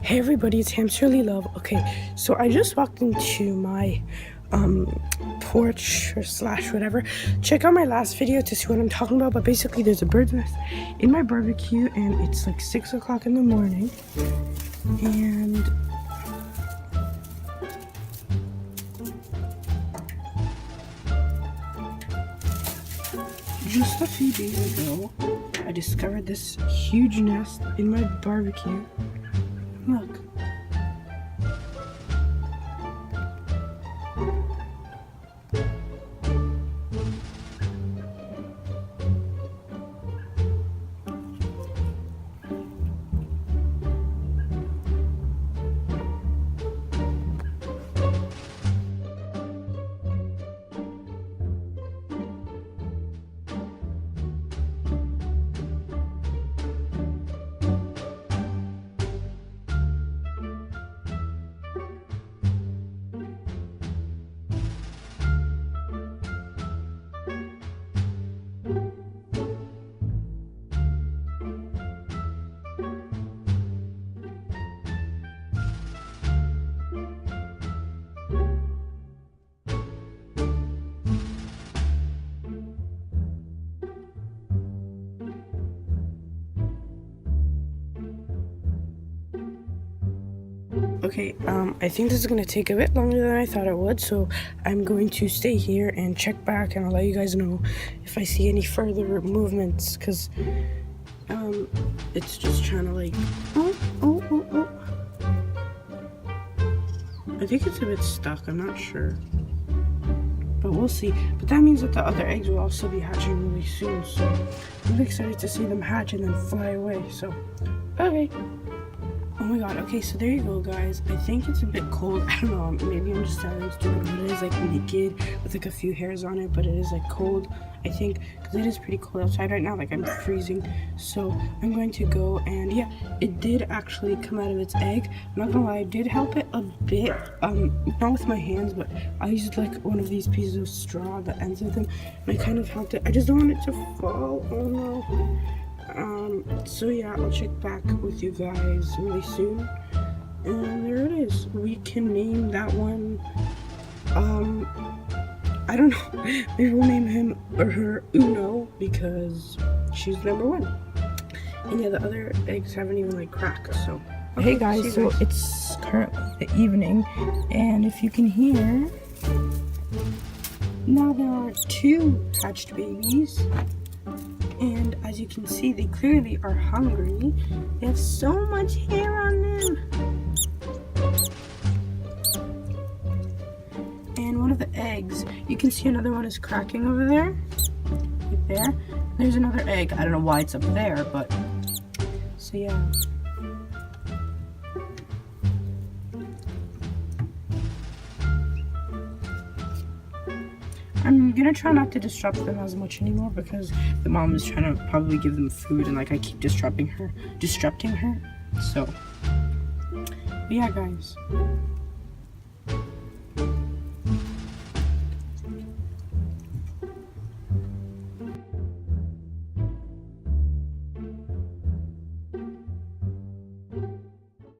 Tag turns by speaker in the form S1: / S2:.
S1: Hey everybody, it's Hamsterly Love. Okay, so I just walked into my porch or slash whatever. Check out my last video to see what I'm talking about, but basically there's a bird's nest in my barbecue and it's like 6 o'clock in the morning and just a few days ago I discovered this huge nest in my barbecue. Look. Okay, I think this is gonna take a bit longer than I thought it would, so I'm going to stay here and check back, and I'll let you guys know if I see any further movements, because, it's just trying to, like, oh. I think it's a bit stuck, I'm not sure, but we'll see. But that means that the other eggs will also be hatching really soon, so I'm really excited to see them hatch and then fly away, so, okay. Oh my god, okay, so there you go, guys. I think it's a bit cold. I don't know, maybe I'm just sounding stupid, but it is like naked with like a few hairs on it, but it is like cold, I think, because it is pretty cold outside right now, like I'm freezing. So I'm going to go, and yeah, it did actually come out of its egg. I'm not gonna lie, I did help it a bit, not with my hands, but I used like one of these pieces of straw, the ends of them, and I kind of helped it. I just don't want it to fall. Oh no. So yeah, I'll check back with you guys really soon, and there it is. We can name that one, I don't know, maybe we'll name him or her Uno, because she's number one. And yeah, the other eggs haven't even like cracked, so. Okay, hey guys, so it's currently the evening, and if you can hear, now there are 2 hatched babies. And as you can see, they clearly are hungry. They have so much hair on them. And one of the eggs, you can see another one is cracking over there. Right there. There's another egg. I don't know why it's up there, but so yeah. I'm gonna try not to disrupt them as much anymore, because the mom is trying to probably give them food, and like I keep disrupting her. So, but yeah, guys.